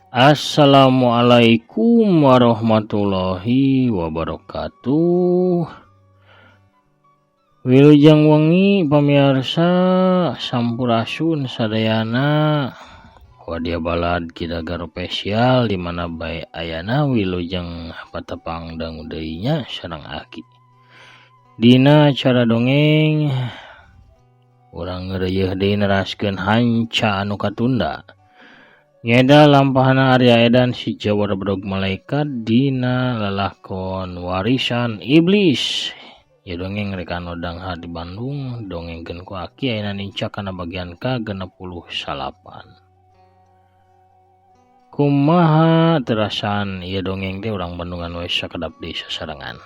Assalamualaikum warahmatullahi wabarakatuh. Wilujeng wengi pamirsa sampurasun sadayana wadia balad kidagar spesial dimana bae ayana wilujeng patepang dangu deuinya sareng aki. Dina cara dongeng urang ngeureuyeuh deui neraskeun hanca anu katunda. Nyeda lampahana Arya Edan si Jawa Brodog Malaikat dina lalakon warisan iblis. Ya dongeng rekan odang di Bandung dongengkeun ku aki ayeuna nincak kana bagian ke-68. Kumaha terasan ieu dongeng teh urang Bandungan we sakedap deui sasarengan.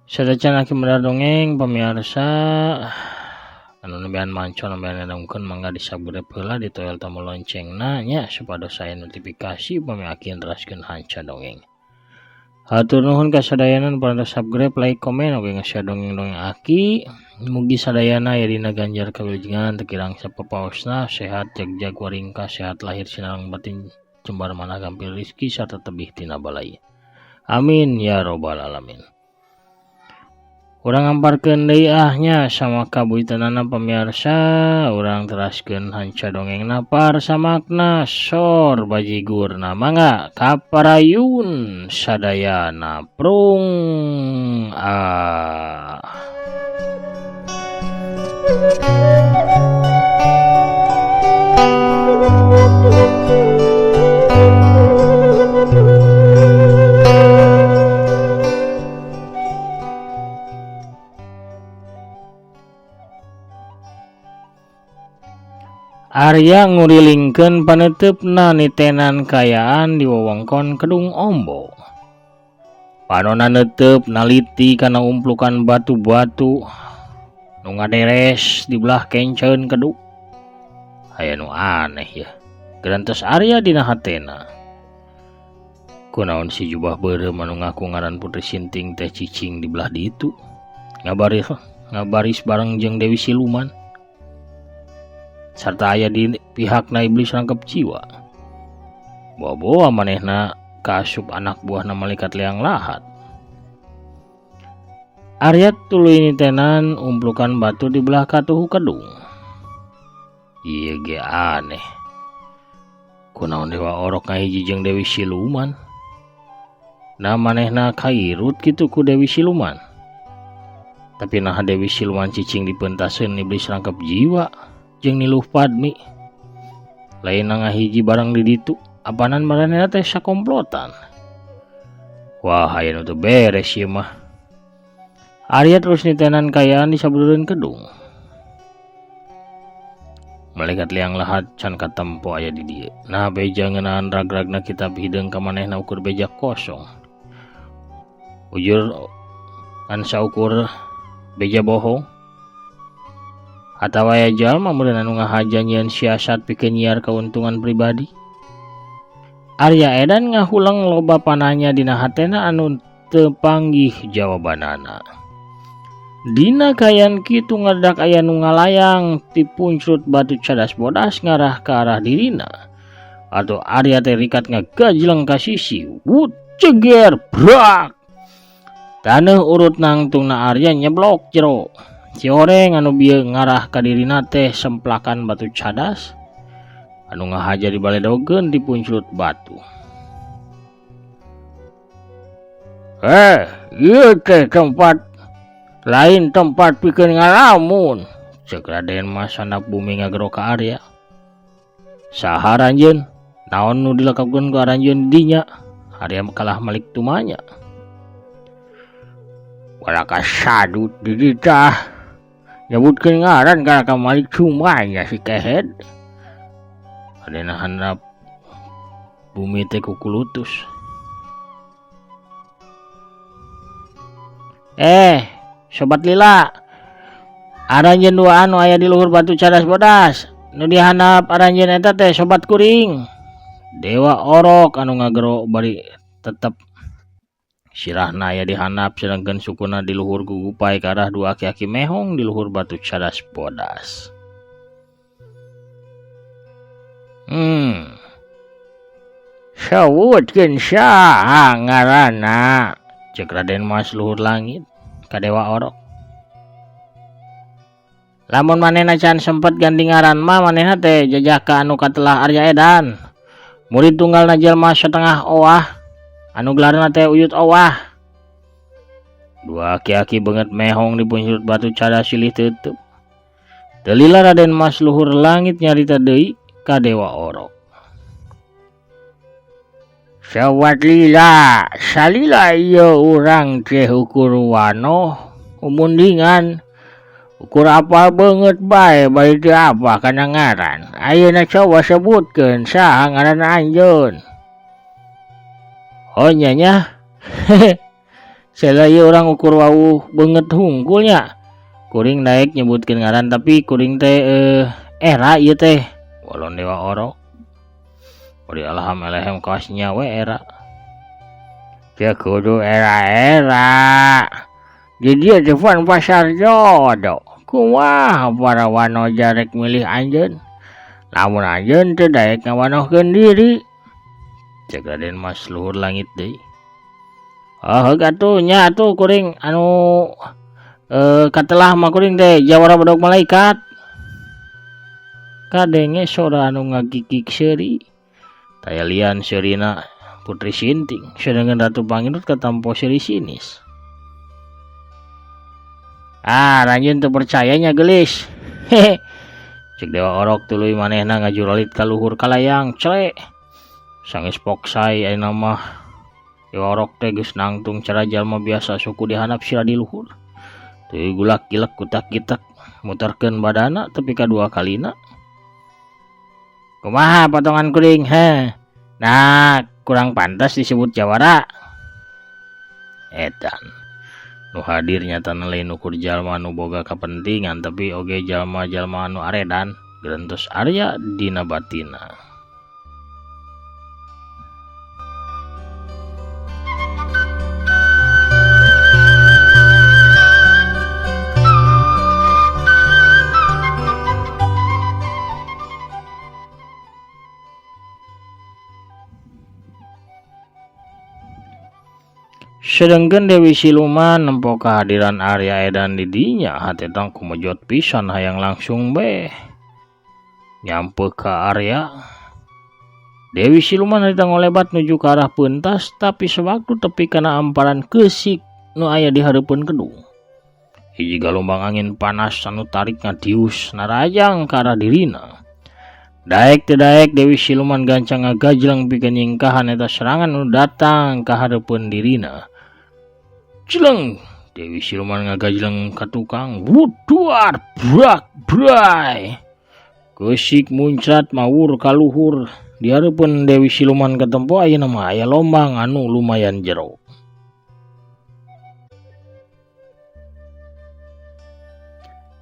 Sadacan aki medar dongeng pamirsa anu nembean mancon nembean nangkeun mangga di-subscribe heula di toel tombol loncengna nya supados saya notifikasi upami aki neraskeun hanca dongeng. Hatur nuhun ka sadayana nu parantos subscribe, like, komen oge nge-share dongeng-dongeng aki. Mugi sadayana aya dina ganjar kawilujengan teu kirang sapapaosna sehat jag waringkas sehat lahir sinareng batin jembar manah gampil rezeki sarta tebih tina balai. Amin ya robbal alamin. Urang ngamparkeun deui nya sama kabuitanana pamirsa, urang teraskeun hanca dongengna parsamakna sor bajigurna mangga kaparayun sadayana prung Arya ngurilingkeun paneuteup nitenan kayaan di wewengkon Kedung Ombo. Panonna neuteub naliti kana umplukan batu-batu nu ngaderes di belah kenceun kedung. Aya nu aneh ya. Gerantos Arya dina hatena. Kunaon si jubah beureum anu ngaku ngaran Putri Sinting teh cicing di belah ditu. Ngabaris bareng jeung Dewi Siluman. Sarta aya di pihakna iblis rangkep jiwa. Bawa manehna kaasup anak buahna malaikat leang lahat. Arya tuluy nitenan umplukan batu di belah katuhu kedung. Ieu ge aneh. Kunaon dewa orok ngahiji jeung Dewi Siluman. Na manehna kairut kitu ku Dewi Siluman. Tapi nah Dewi Siluman cicing dipeuntaseun iblis rangkep jiwa. Jeung Niluh Padmi lain ngahiji barang di ditu apanan maranehna teh sakomplotan. Wah aya nu teu beres ieu mah. Arya terus nitenan kayaan di sabeureun kedung. Malaikat liang lahat can katempo aya di dieu. Nah beja ngeunaan rag-ragna kitab hideung ka manehna ukur beja kosong. Ujur kan saukur beja bohong. Atawa aya jalma meureun anu ngahaja nyieun siasat pikeun nyiar kauntungan pribadi. Arya Edan ngahulang loba pananya dina hatena anu teu panggih jawabanana. Dina kayan kitu ngadak aya nu ngalayang ti puncrut batu cadas bodas ngarah ka arah dirina. Atuh Arya teh rikat ngagajleng ka sisi, wut ceger brak. Taneuh urut nangtungna Arya nyeblok jero. Si oreng anu bieu ngarah ka dirina teh semplakan batu cadas anu ngahaja dibaledogeun di punclut batu. Ieu teh tempat lain tempat pikeun ngalamun, ceuk Raden Mas Sanak Bumi ngagero ka Arya. Saha ranjeun? Naon nu dilekapkeun ku ranjeun dinya? Arya kalah malik tumanya. Walaka sadut di ditah. Nyebutkeun ngaran kana ka malik cumanya si kehed. Adena handap bumi teh kukulutus. Sobat lila. Aranjeun dua anu aya di luhur batu cadas bodas. Nu dihandap aranjeun eta teh sobat kuring. Dewa orok anu ngagero bari tetep sirahna aya dihandap sedangkeun sukuna di luhur gugupai ke arah dua aki-aki mehong di luhur batu cadas bodas. Sawutkeun saha ngaranna? Cek Raden Mas Luhur Langit ka Dewa Orok. Lamun manehna can sempet ganti ngaran mah manehna teh jajaka anu katelah Arya Edan. Murid tunggalna jelema setengah owah anu gelarna teh Uyut Owah. Dua aki-aki beungeut mehong di punjut batu cada silih teuteub. Teu lila Raden Mas Luhur Langit nyarita deui ka Dewa Orok. Sawat lila, salila ieu urang teh ukur wano umundingan. Ukur apa banget bae bari teu apa kana ngaran. Ayeuna coba sebutkeun saha ngaran anjeun. Oh nya. Sela ieu urang ukur wau beungeut hungkulnya. Kuring daek nyebutkeun ngaran tapi kuring teh era ieu teh. Walon Dewa Orok. Bari alham elehem kaosnya we era. Teu kudu era-era. Jadi depan pasar jodoh. Kumaha para wano jarek milih anjeun. Lamun anjeun teu daek ngawanohkeun diri. Cek Raden Mas Luhur Langit deui. Atuh nya atuh kuring anu katelah mah kuring teh jawara Badog Malaikat. Kadenge sora anu ngagigik seuri. Taya lian seurina Putri Sinting, sedangkan Ratu Panginut katampo seuri sinis. Ranjeun teu percayanya gelis. Cek Dewa Orok tuluy manehna ngajuralit ka luhur kalayang cele. Sanggeus poksai ayeuna mah Dewa Orok teh geus nangtung cara jalma biasa suku dihanap sira di luhur. Teu gulak-gilek kutak-kitak muterkeun badana tepi kadua kalina. Kumaha potongan kuring Nah, kurang pantas disebut jawara. Edan nu hadir nyatana lain ukur jalma anu boga kapentingan tapi oge jalma-jalma anu aredan gerentos Arya dina batina. Sedengkeun Dewi Siluman nempo kehadiran Arya Edan di dinya hatetang kumejot pisan hayang langsung nyampe ka Arya. Dewi Siluman harita ngolebat nuju ke arah pentas tapi sewaktu tepi kana amparan keusik nu aya di hareupeun gedung. Hiji galombang angin panas anu tarik ngatius narajang ka arah dirina. Daek teu daek Dewi Siluman gancang ngagajleng pikeun nyingkahan eta serangan nu datang ka hareupeun dirina. Jeleng Dewi Siluman ngagajleng ka tukang wuduar brak bray. Keusik muncrat mawur ka luhur di hareupeun Dewi Siluman katempo ayeuna mah aya lombang anu lumayan jero.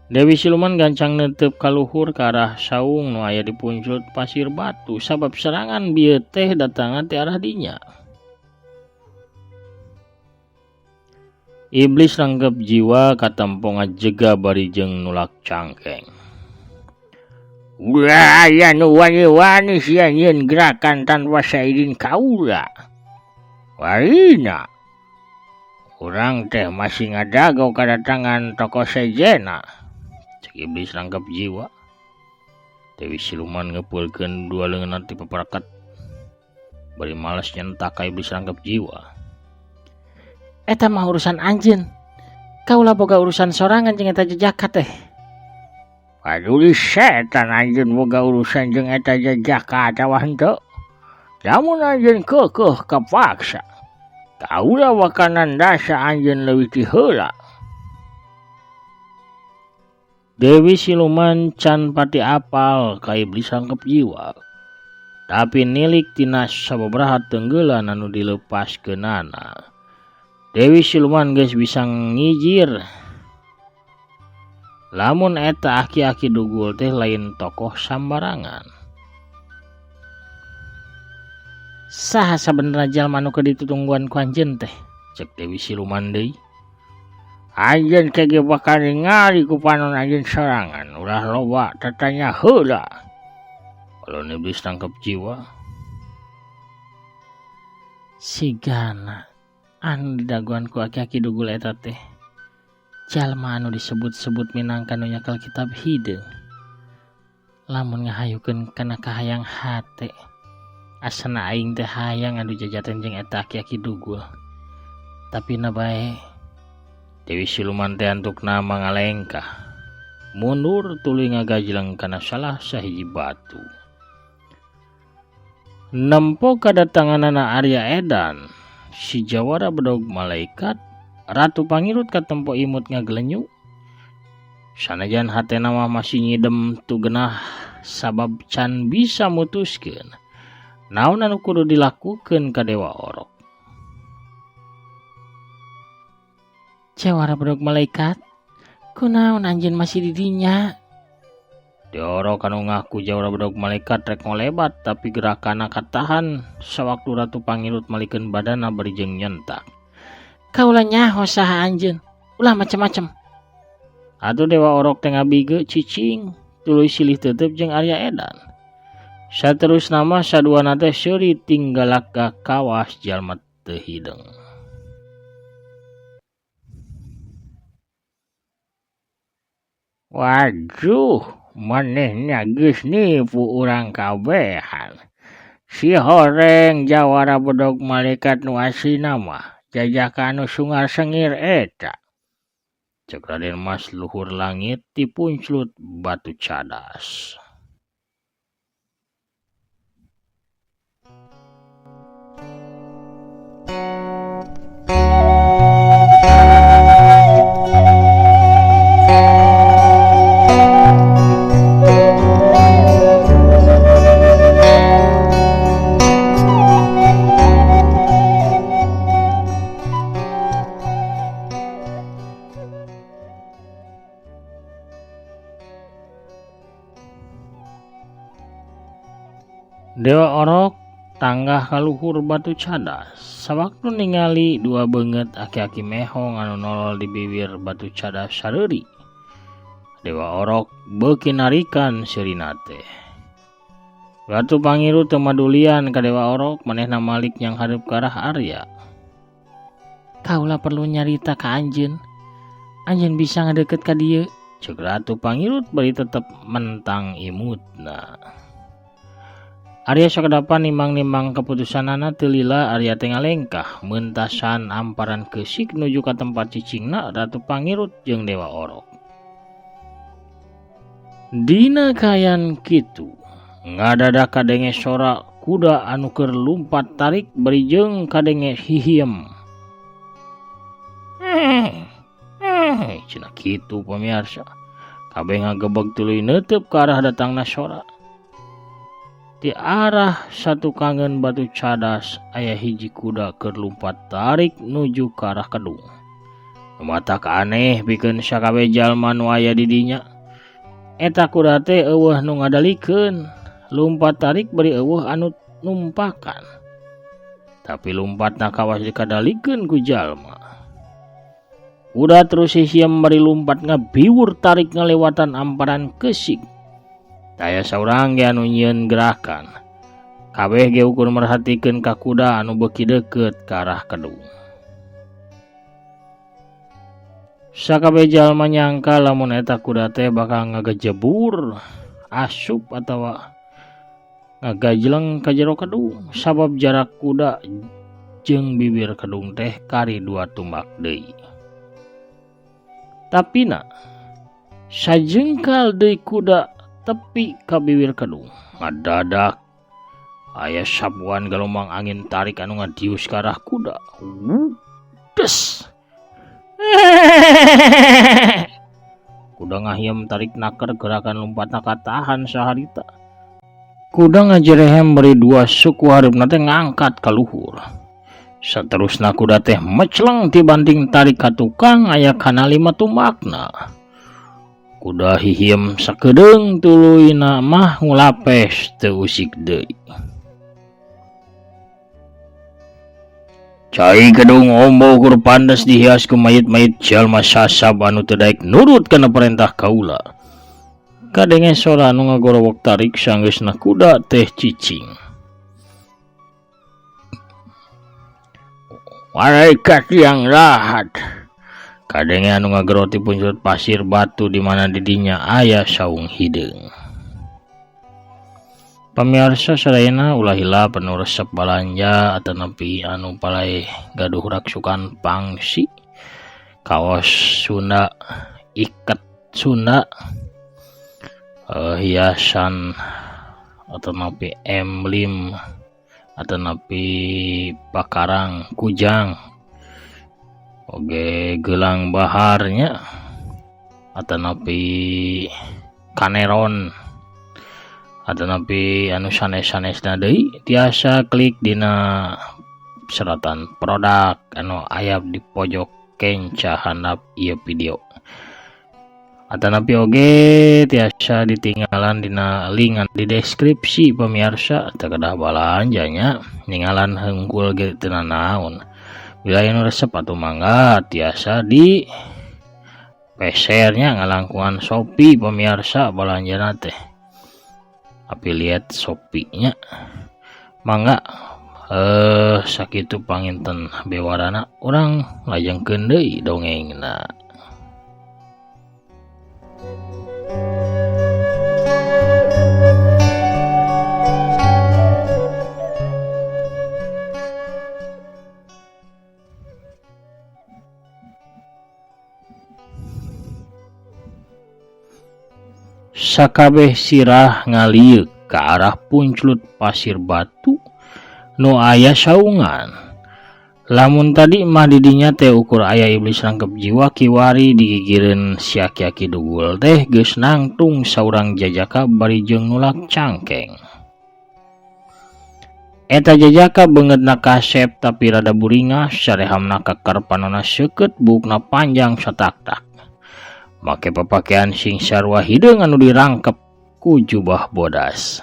Dewi Siluman gancang neuteup ka luhur ka arah saung nu aya di punclut pasir batu sabab serangan bieu teh datangan ti arah dinya. Iblis ranggep jiwa katampo ngajega barijeng nulak cangkeng. Ulah aya nu wani-wani sia nyieun gerakan tanpa saizin kaula. Warina urang teh masih ngadago kadatangan tokoh sejena. Cek Iblis ranggep jiwa. Dewi Siluman ngepeulkeun dua leungeunna ti paparakat. Bari males nyentak ka Iblis ranggep jiwa. Eta mah urusan anjeun. Kaula boga urusan sorangan jeung eta jejaka teh. Paduli setan anjeun boga urusan jeung eta jejaka atawa henteu. Lamun anjeun keukeuh kapaksa, kaula wakanan dasa anjeun leuwih ti heula. Dewi Siluman can pati apal ka Iblis ranggep jiwa. Tapi nilik tina sababaraha tenggeulan anu dilepaskeunana. Dewi Siluman geus bisa ngijir. Lamun eta aki-aki dugul teh lain tokoh sambarangan. Saha sabenerna jalma anu keur ditutungguan ku anjeun teh? Cek Dewi Siluman deui. Anjeun kege bakal ningali ku panon anjeun sorangan. Ulah loba tatanya heula. Kalau Iblis tangkap jiwa. Sigana anu didaguan ku aki-aki dugul eta teh jalma anu disebut-sebut minangka nu nyakel kitab hideung. Lamun ngahayukeun kana kahayang hate asana aing teh hayang anu jajaten jeung eta aki-aki dugul. Tapi na bae Dewi Siluman teh antukna mangalengkah mundur tuluy ngagajleng kana salah sahiji batu. Nempo kadatanganana Arya Edan, si Jawara bedog malaikat, Ratu Pangirut katempo imut ngaglenyu. Sanajan hatena mah masih nyidem tu genah sabab can bisa mutuskeun naon anu kudu dilakukeun ka Dewa Orok. Jawara bedog malaikat, kunaon anjeun masih di dinya? Dewa Orok anu ngaku Jawara bedog malaikat rek ngolebat tapi gerakanna katahan sawaktu Ratu Pangirut malikeun badanna bari jeung nyentak. Kaula nyaho saha anjeun? Ulah macem-macem. Atuh Dewa Orok teh ngabige cicing tuluy silih teuteup jeung Arya Edan. Saterusna mah saduana teh seuri tinggalak ka kawas jalma teu hideung. Waduh, manehna geus nipu urang kabehan. Si horeng Jawara bedog malaikat nu aslina mah jajaka anu sungar sengir eta. Cek Raden Mas luhur langit dipunclut batu cadas. Dewa Orok tanggah kaluhur batu cadas. Sawaktu ningali dua beungeut aki-aki mehong anu nolol di bibir batu cadas sareuri. Dewa Orok beuki narikan sirina teh. Ratu Pangirut teu madulian ka Dewa Orok manehna malik yang hadeup ka arah Arya. Kaula perlu nyarita ka anjeun. Anjeun bisa ngadeukeut ka dieu. Ceuk Ratu Pangirut bari tetep mentang imutna. Arya sakadapan nimbang-nimbang keputusanana teu lila Arya teh ngalengkah meuntasan amparan keusik nuju ka tempat cicingna Ratu Pangirut jeung Dewa Orok. Dina kayan kitu ngadadak kadenge sora kuda anu keur lumpat tarik bari jeung kadenge hihiem. Cenah kitu pamirsa. Kabeh ngagebeg tuluy neuteup ka arah datangna sora. Di arah satu kangen batu cadas aya hiji kuda keur lumpat tarik nuju ka arah kedung. Matak aneh pikeun sakabeh jalma nu aya di dinya. Eta kuda teh eueuh nu ngadalikeun, lumpat tarik bari eueuh anu numpakan. Tapi lumpatna kawas dikadalikeun ku jalma. Kuda terus hihiem bari lumpat ngabiwur tarik ngalewatan amparan keusik. Daya saurang ge anu nyieun gerakan. Kabeh ge ukur merhatikeun ka kuda anu beuki deukeut ka arah kedung. Sakabeh jalma nyangka lamun eta kuda teh bakal ngagejebur asup atawa ngagajleng ka jero kedung sabab jarak kuda jeung bibir kedung teh kari 2 tumbak deui. Tapina sajengkal deui kuda tepi ka bibir kedung. Ngadadak aya sabuan gelombang angin tarik anu ngadius ka arah kuda. Des. Kuda ngahiem tarik naker gerakan lompatna katahan saharita. Kuda ngajerehem beri 2 suku hareupna teh ngangkat ka luhur. Saterusna kuda teh mecleng dibanding tarik ka tukang aya kana 5 tumbakna. Kuda hihiem sakedeung tuluyna mah ngulapes teu usik deui. Cai kedung ombo kur pandes dihias ku mayit-mayit jalma sasab anu teu daek nurut kana perintah kaula. Kadenge sora anu ngagorowok tarik sanggeusna kuda teh cicing. Malaikat yang lahat. Kadenge anu ngageroti puncut pasir batu di mana didinya aya saung hideung. Pamirsa sadayana ulah hila penuh resep balanja atau nepi anu palai gaduh raksukan pangsi, kaos Sunda, ikat Sunda, hiasan atau nepi emblem atau nepi pakarang kujang, oge gelang baharnya atau nepi kaneron atau napi anu sanes-sanesna deui tiasa klik dina seratan produk anu aya di pojok kenca handap ieu video atau napi oge tiasa ditinggalan dina link di deskripsi pemirsa teu kedah balanjanya ninggalan hungkul ge teu naon bila anu resep atuh mangga tiasa di pesernya ngalangkungan Shopee pemirsa balanjana teh affiliate Shopee-nya mangga sakitu panginten bewarana urang lajengkeun deui dongengna. Sakabeh sirah ngalieu ke arah puncut pasir batu nu aya saungan. Lamun tadi mah didinya teh ukur aya iblis rangkep jiwa kiwari digigireun si aki-aki dugul teh geus nangtung saurang jajaka barijeng nulak cangkeng. Eta jajaka beungeutna kasep tapi rada buringah sarehamna kakarpanana seukeut buukna panjang satak-tak. Make papakean sing sarua hideung anu dirangkep ku jubah bodas.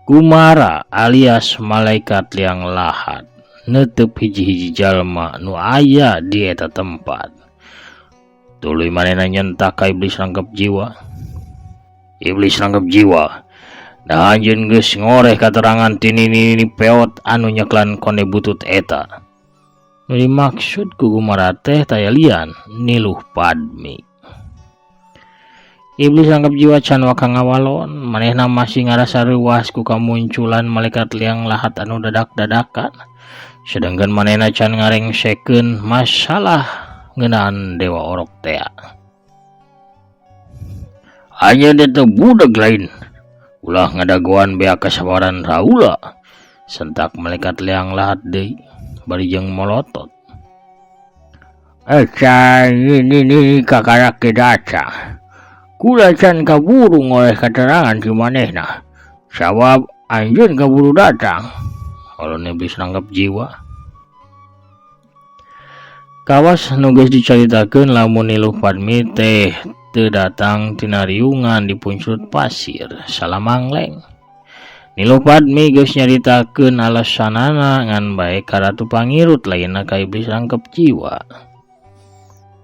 Kumara alias malaikat liang lahat neuteup hiji-hiji jalma nu aya di eta tempat. Tuluy manehna nyentak ka iblis rangkep jiwa. Iblis rangkep jiwa, da anjeun geus ngoreh katerangan ti nini peot anu nyeklan konde butut eta. Nu dimaksud ku Kumara teh taya lian Niluh Padmi. Iblis rangkep jiwa can waka ngawalon, manehna masih ngarasa reuas ku kamunculan malaikat liang lahat anu dadak-dadakan. Sedangkan manehna can ngarengsekeun masalah ngeunaan dewa orok teh. Hanya eta budak lain ulah ngadagoan bea kasabaran raula. Sentak malaikat liang lahat deui barijeng molotot. Eca ini kakarak kedaca. Kula can kaburu ngoleh keterangan si manehna. Sabab anjeun kaburu datang. Kalau iblis nangkep jiwa. Kawas nu geus dicaritakeun lamun Niluh Padmi teh teu datang tina riungan di puncut pasir Salamangleng. Niluh Padmi geus nyaritakeun alasanana ngan bae ka Ratu Pangirut lainna ka iblis rangkep jiwa.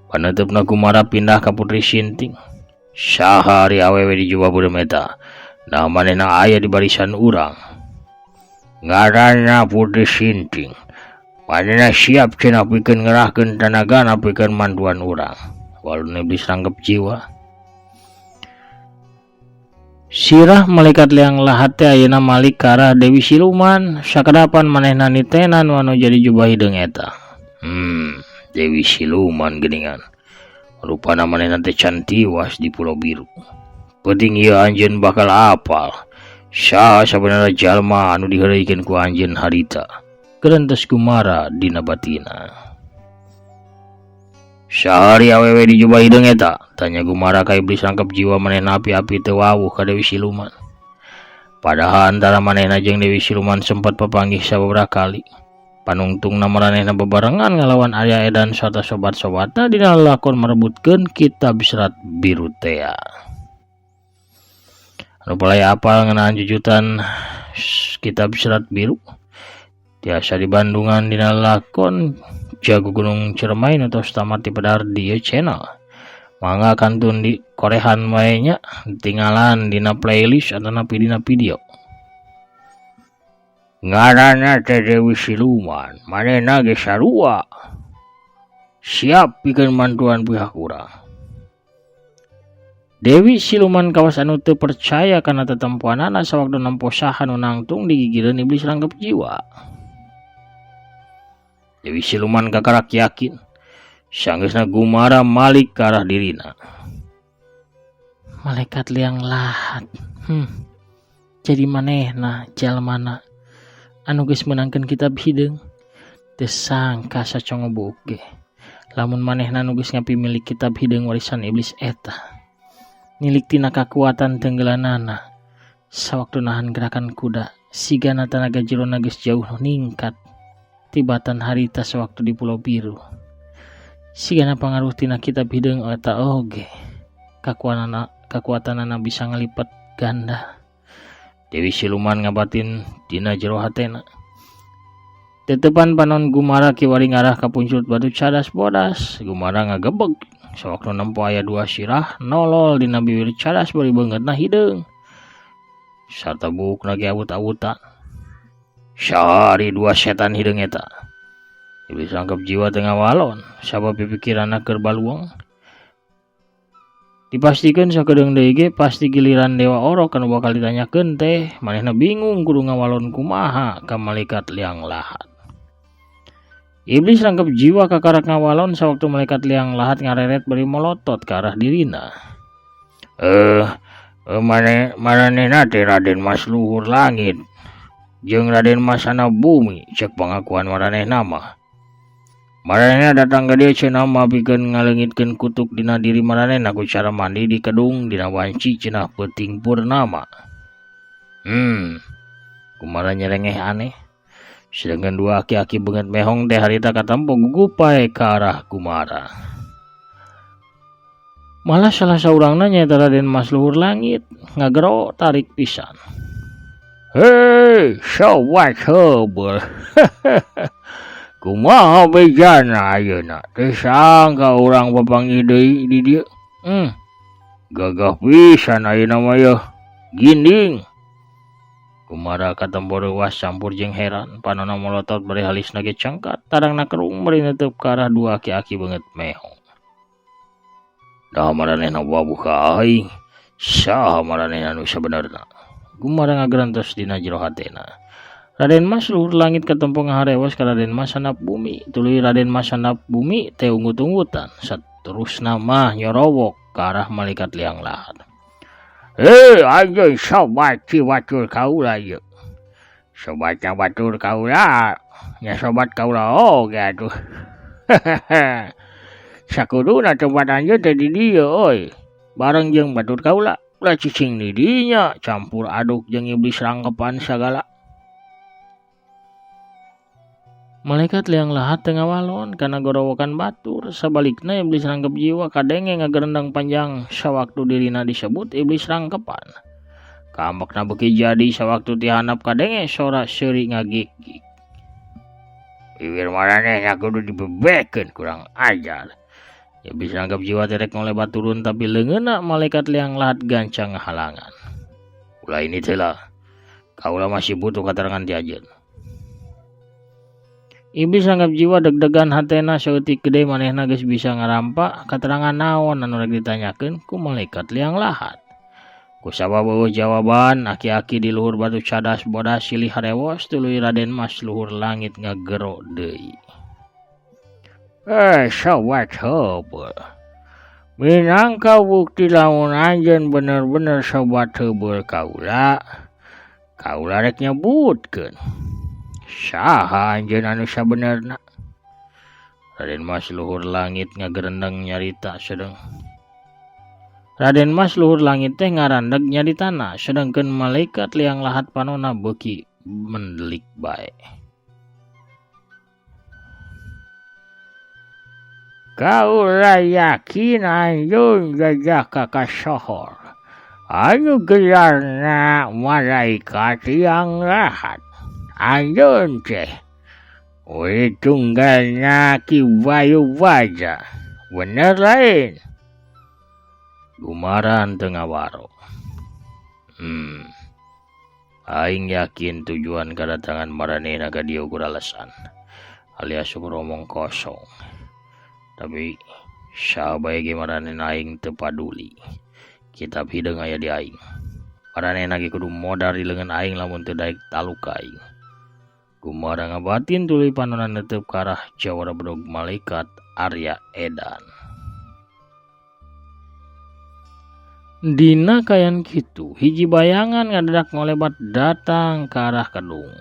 Paneutupna Kumara pindah ka Putri Sinting. Saha ari awewe di jubah budem eta? Nah manehna aya di barisan urang. Ngaranna Putri Sinting. Manehna siap cenah pikeun ngerahkeun tanagana pikeun mantuan urang. Walun iblis rangkep jiwa. Sirah malaikat liang lahat teh ayeuna malik ka arah Dewi Siluman sakadapan manehna nitenan anu jadi jubah hideung eta. Dewi Siluman geuningan. Rupana manehna teh can tiwas di Pulau Biru. Penting ieu anjeun bakal apal saha sabenerna jalma anu diheureuikeun ku anjeun harita. Kerentos Kumara dina batina. Sahari awewe di jubah hideung eta? Tanya Kumara ka iblis rangkep jiwa manehna api-api teu wawuh ka Dewi Siluman. Padahal antara manehna jeung Dewi Siluman sempat papanggih sababaraha kali. Panungtungna maranehna bebarengan ngalawan Arya Edan sarta sobat-sobatna dina lakon merebutkeun kitab Serat Biru tea. Anu palai apal ngeunaan jujutan kitab Serat Biru tiasa di Bandungan dina lakon Jago Gunung Ciremai atau tamat di pedar di channel. Mangga kantun di korehan wae nya tinggalan dina playlist atau dina video. Ngaranna teh Dewi Siluman, manehna ge sarua. Siap pikeun mantuan pihak urang. Dewi Siluman kawas anu teu percaya kana tetempuanana sawaktu nampo saha nu nangtung digigireun iblis rangkep jiwa. Dewi Siluman kakarak yakin sanggeusna Gumara malik ke arah dirina. Malaikat liang lahat. Jadi manehna jalmana anu geus meunangkeun kitab hideung. Teu sangka sacongo boge lamun manehna anu geus ngapimilik kitab hideung warisan iblis eta. Nilik tina kakuatan tenggelanana sawaktu nahan gerakan kuda sigana tanaga jerona geus jauh ningkat tibatan harita sewaktu di Pulau Biru. Sigana pangaruh tina kitab hideung eta oge kakuatanana bisa ngalipat ganda. Dewi Siluman ngabatin dina jero hatena. Tetepan panon Gumara kiwari ngarah ka punclut batu cadas bodas. Gumara ngagebeg sawaktu nempo aya 2 sirah nolol dina bibir cadas bari beungeutna hideung. Sarta buukna ge awut-awutan. Sari 2 setan hideung eta. Iblis rangkep jiwa tengah walon sabab pipikiranna keur baluang. Dipastikeun sakedeung deui ge pasti giliran Dewa Orok anu bakal ditanyakeun teh manehna bingung kudu ngawalon kumaha ka malaikat liang lahat. Iblis rangkep jiwa kakarak ngawalon sawaktu malaikat liang lahat ngareret bari molotot ke arah dirina. Manehna teh Raden Mas Luhur Langit jeung Raden Mas Sana Bumi cek pangakuan maranehna mah. Maranehna datang ka dieu cenah mah pikeun ngaleungitkeun kutuk dina diri maranehna ku cara mandi di kedung dina wanci cenah peuting purnama. Kumara nyerengeh aneh. Sedangkan 2 aki-aki beungeut mehong teh harita katampo gugupae ke arah Gumara. Malah salah saurangna nyaeta Raden Mas Luhur Langit ngagero tarik pisan. Hei, sobat heubeul. Kumaha bejana ayeuna? Teu sangka urang papanggih deui di dieu. Gagah pisan ayeuna mah yeuh. Ginding. Kumara katempo reuas campur jeung heran panonna molotot bari halisna ge cangkat tarangna kerung bari netep ka arah 2 aki-aki beungeut mehong. Da maranehna wabuh ka aing. Saha maranehna nu sabenerna? Gumara ngagrantos dina jero hatena. Raden Mas Luhur Langit katempo ngaharewas ka Raden Mas Sanap Bumi. Tuluy Raden Mas Sanap Bumi teh unggut-unggutan saterusna mah nyorowok ka arah malaikat liang lahat. Anjeun sobat ci batur kaula ieu. Sobatna batur kaula, nya sobat kaula oge atuh. Sakuduna tempat anjeun teh di dieu euy. Bareng jeung batur kaula, ulah cicing di dinya campur aduk jeung iblis rangkepan sagala. Malaikat liang lahat teu ngawalon kana gorowokan batur, sabalikna iblis rangkep jiwa kadenge ngagerendang panjang sawaktu dirina disebut iblis rangkepan. Kambakna beuki jadi sawaktu tihanap kadenge sora seuri ngagik-gik. Bibir maranehna kudu dibebekeun kurang ajar. Iblis rangkep jiwa terek ngolebat turun tapi leungeunna malaikat liang lahat gancang ngahalangan. Ulah ini teh lah. Kaula masih butuh katerangan ti ajeun. Iblis anggap jiwa deg-degan hatena saeutik gede manehna geus bisa ngarampa katerangan naon anu rek ditanyakeun ku malaikat liang lahat. Ku sabab eueuh jawaban aki-aki di luhur batu cadas bodas silih harewos tuluy Raden Mas Luhur Langit ngagero deui. Sobat heubeul. Minangka bukti lamun anjeun bener-bener sobat heubeul kaula rek nyebutkeun. Saha anjeun anu sabenerna? Raden Mas Luhur Langit ngagerendeng nyarita sedeng. Raden Mas Luhur Langit teh ngarandeg nyaritana sedengkeun malaikat liang lahat panonna beuki mendelik bae. Kaula yakin anjeun gagah kakasohor anu gelarna malaikat liang lahat. Anjeun teh we tunggalna Ki Wayu Waja. Bener lain? Gumaran teu ngawaro. Aing yakin tujuan kedatangan maranehna ka dieu kuralasan alias beromong kosong. Tapi sabae ge maranehna aing teu paduli. Kitab hideung aya di aing. Maranehna ge kudu modar di leungeun aing lamun teu daek taluk ka aing. Kumara ngabatin tuluy panonan netep ka arah jawara bedog malaikat Arya Edan. Dina kayan kitu, hiji bayangan ngadadak ngolebat datang ke arah kedung.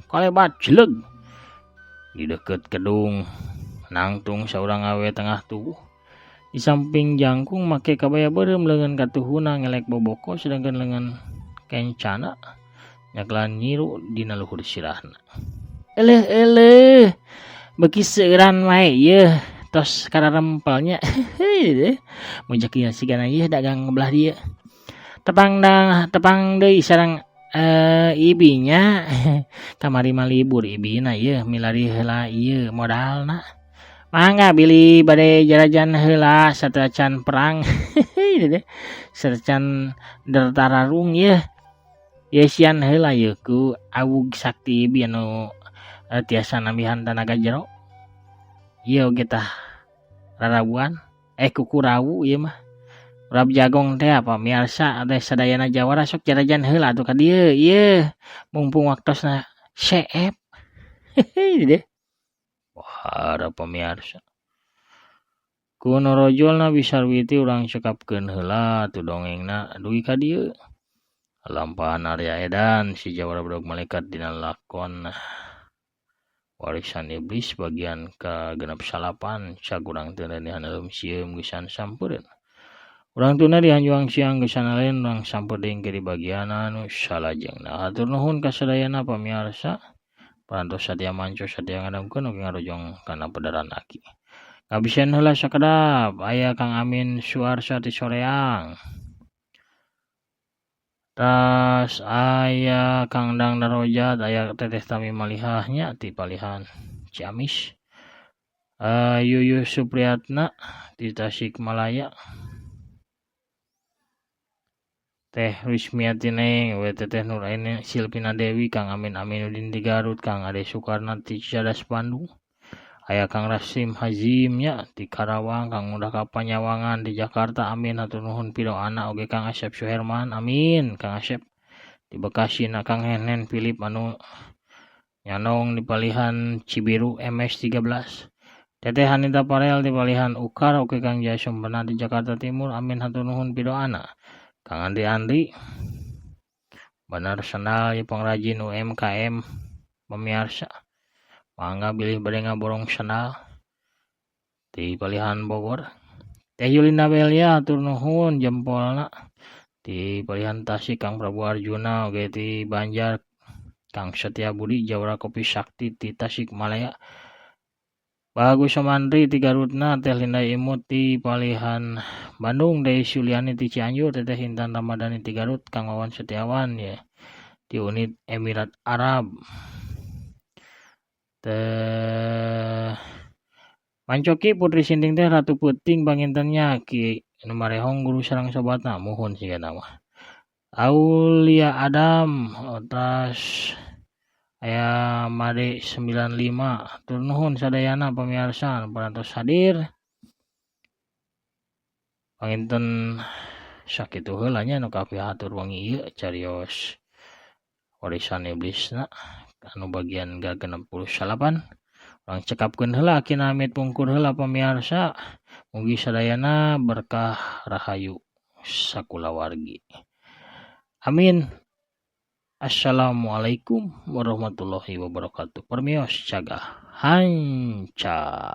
Kolebat jeleg. Di deket kedung, nangtung saurang awe tengah tubuh. Di samping jangkung make kabaya beureum leungeun katuhuna ngelek boboko sedangkan leungeun kencana nyaklan nyiru dina luhur sirahna. Eleh, beki seueuran wae yeuh. Tos kararempelnya mujak ieu sigana ieu dagang belah dia tepang deui sareng ibinya kamari mah libur ibina ieu milari heula ieu modalna mangga bili bade jarajan heula satecan perang satecan dertararung ieu sian heula ieu ku awug sakti ibi anu tiasa nambihan tanaga jero. Ieu oge tah rarabuan kuku rawu ieu mah. Urap jagong teh apa miarsa ade sadayana jawara sok jarajan heula atuh ka dieu ieu mumpung waktosna seep. Deh. Wah, ada pemirsa. Kuno rojolna bisarwiti urang cekapkeun heula atuh dongengna dugi ka dieu. Lampahan Arya Edan si jawara bedog malaikat dina lakon Warisan Iblis bagian ke-68 cagurang teu leunehan eueum sieum geusan sampeureun. Urang tuna dihanjuang siang geusan alen urang sampeuring ke di bagian anu salajengna. Hatur nuhun ka sadayana pamirsa. Parantos sadia manco sadia ngadamkeun oge ngarojong kana pedaran aki. Ngabisen heula sakedap aya Kang Amin Suarsa ti Soreang. Tas aya Kang Dang Darojat, aya Teteh Tami Malihahnya ti Palihan Ciamis. Yuyu Supriyatna di Tasikmalaya. Teh Wismiati Neng, Teteh Nuraini Silvina Dewi, Kang Amin Aminuddin di Garut, Kang Ade Sukarna ti Cicadas Bandung. Aya Kang Rasim Hazimnya di Karawang, Kang Mudah Kapanyawangan di Jakarta, amin. Hatur nuhun pidoana oge Kang Asep Suherman, amin. Kang Asep di Bekasi na Kang Henen Philip anu nyanong di Palihan Cibiru MS13. Teteh Hanita Parel di Palihan Ukar oge Kang Jaya Sumpena di Jakarta Timur, amin. Hatur nuhun pidoana. Kang Andi benar sendal di pengrajin UMKM pemirsa. Mangga bilih bade ngaborong sendal di Palihan Bogor. Teh Yulinda Belia atur nuhun jempolna di Palihan Tasik Kang Prabu Arjuna oge ti Banjar. Kang Setia Budi Jawara Kopi Sakti ti Tasikmalaya. Bagus Somandri ti Garutna, Teh Linda Imut ti Palihan Bandung, Dei Suliani ti Cianjur, Teteh Intan Ramadhani ti Garut, Kang Wawan Setiawan ya di unit Emirat Arab. Teh Mancoki Putri Sinting teh Ratu Puting pangintennya Ki nu marehong guru sareng sobatna muhun sigana mah. Aulia Adam tas aya Made 95 tur nuhun sadayana pamirsa parantos hadir. Panginten sakitu heula nya nu kapihatur wengi ieu carios Warisan Iblisna anu bagian ke-68. Urang cekapkeun heula kina amit pungkur heula pamirsa. Mugi sadayana berkah rahayu sakulawargi. Amin. Assalamualaikum warahmatullahi wabarakatuh. Permios cagah hanca.